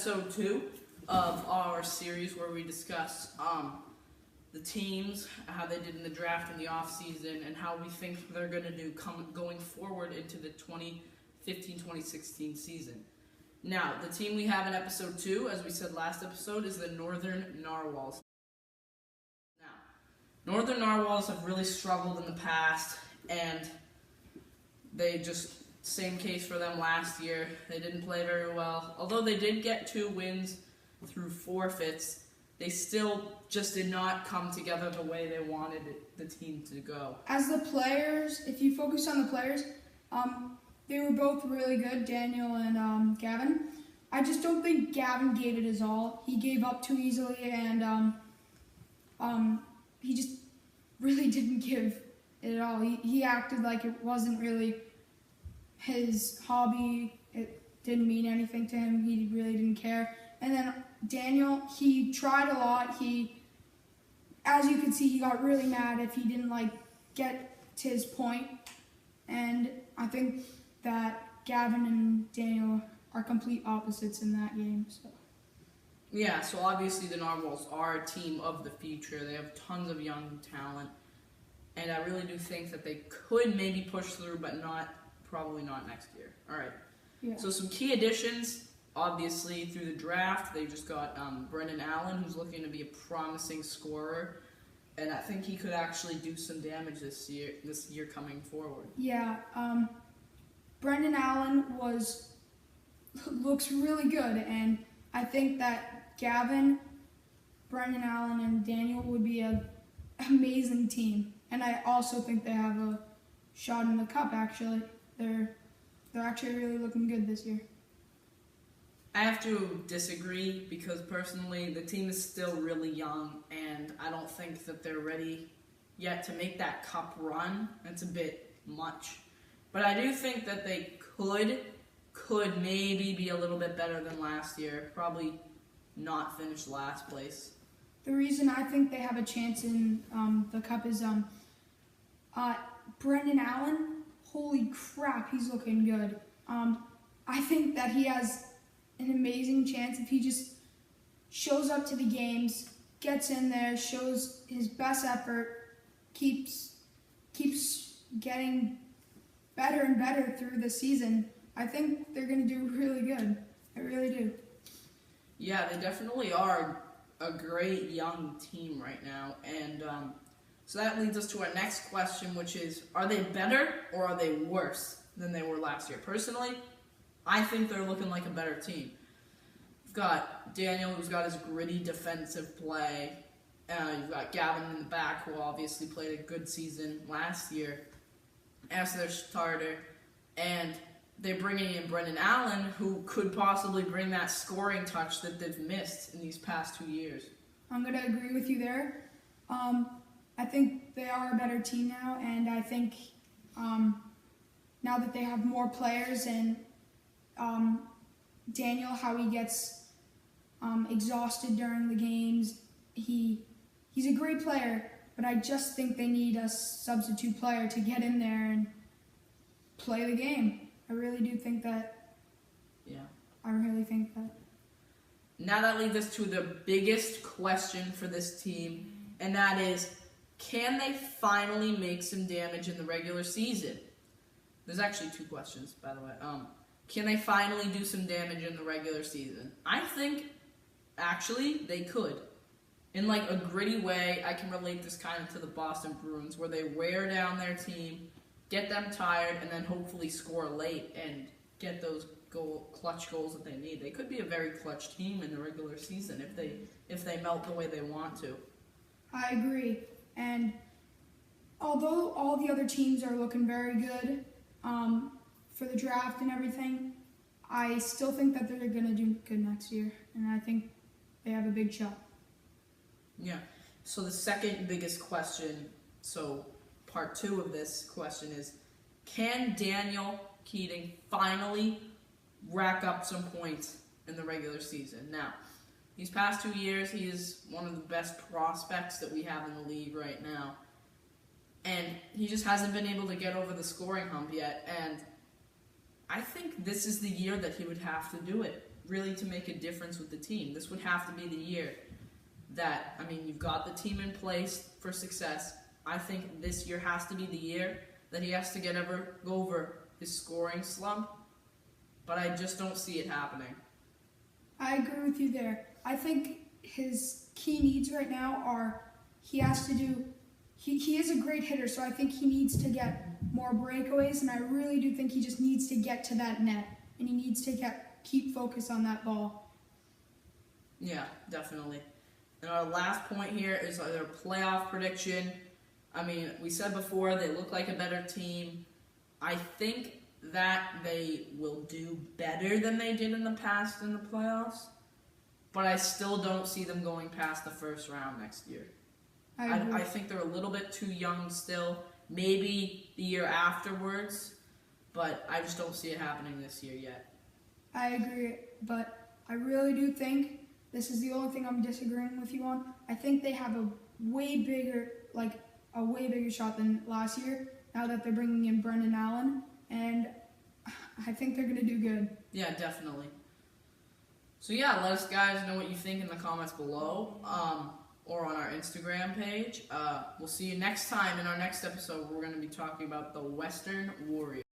episode 2 of our series where we discuss the teams, how they did in the draft in the offseason, and how we think they're going to do going forward into the 2015-2016 season. Now, the team we have in episode 2, as we said last episode, is the Northern Narwhals. Now, Northern Narwhals have really struggled in the past, and they just, same case for them last year. They didn't play very well. Although they did get 2 wins through forfeits, they still just did not come together the way they wanted the team to go. As the players, if you focus on the players, they were both really good, Daniel and Gavin. I just don't think Gavin gave it his all. He gave up too easily, and he just really didn't give it at all. He acted like it wasn't really his hobby. It didn't mean anything to him. He really didn't care. And then Daniel, he tried a lot. As you can see, he got really mad if he didn't get to his point. And I think that Gavin and Daniel are complete opposites in that game. So. Yeah, so obviously the Narwhals are a team of the future. They have tons of young talent. And I really do think that they could maybe push through, but probably not next year. All right. Yeah. So some key additions. Obviously, through the draft, they just got Brendan Allen, who's looking to be a promising scorer, and I think he could actually do some damage this year coming forward. Yeah, Brendan Allen looks really good, and I think that Gavin, Brendan Allen, and Daniel would be an amazing team. And I also think they have a shot in the cup. Actually, they're actually really looking good this year. I have to disagree because personally the team is still really young and I don't think that they're ready yet to make that cup run. It's a bit much. But I do think that they could maybe be a little bit better than last year. Probably not finish last place. The reason I think they have a chance in the cup is Brendan Allen. Holy crap, he's looking good. I think that he has an amazing chance if he just shows up to the games, gets in there, shows his best effort, keeps getting better and better through the season. I think they're going to do really good. I really do. Yeah, they definitely are a great young team right now. And so that leads us to our next question, which is, are they better or are they worse than they were last year? Personally, I think they're looking like a better team. You've got Daniel, who's got his gritty defensive play. You've got Gavin in the back, who obviously played a good season last year as their starter. And they're bringing in Brendan Allen, who could possibly bring that scoring touch that they've missed in these past 2 years. I'm going to agree with you there. I think they are a better team now, and I think now that they have more players and Daniel, how he gets exhausted during the games. He's a great player, but I just think they need a substitute player to get in there and play the game. I really do think that. Yeah. I really think that. Now that leads us to the biggest question for this team, and that is, can they finally make some damage in the regular season? There's actually 2 questions, by the way. Can they finally do some damage in the regular season? I think, actually, they could. In a gritty way, I can relate this kind of to the Boston Bruins, where they wear down their team, get them tired, and then hopefully score late and get those clutch goals that they need. They could be a very clutch team in the regular season if they melt the way they want to. I agree. And although all the other teams are looking very good for the draft and everything, I still think that they're going to do good next year. And I think they have a big shot. Yeah. So the second biggest question, so part 2 of this question is, can Daniel Keating finally rack up some points in the regular season? Now, these past 2 years, he is one of the best prospects that we have in the league right now. And he just hasn't been able to get over the scoring hump yet. And I think this is the year that he would have to do it. really to make a difference with the team. This would have to be the year that, I mean, you've got the team in place for success. I think this year has to be the year that he has to go over his scoring slump, but I just don't see it happening. I agree with you there. I think his key needs right now are he is a great hitter, so I think he needs to get more breakaways, and I really do think he just needs to get to that net, and he needs to keep focus on that ball. Yeah, definitely. And our last point here is their playoff prediction. I mean, we said before they look like a better team. I think that they will do better than they did in the past in the playoffs, but I still don't see them going past the first round next year. I think they're a little bit too young still. Maybe the year afterwards, but I just don't see it happening this year yet. I agree, but I really do think this is the only thing I'm disagreeing with you on. I think they have a way bigger shot than last year now that they're bringing in Brendan Allen, and I think they're going to do good. Yeah, definitely. So yeah, let us guys know what you think in the comments below, or on our Instagram page. We'll see you next time in our next episode where we're going to be talking about the Western Warriors.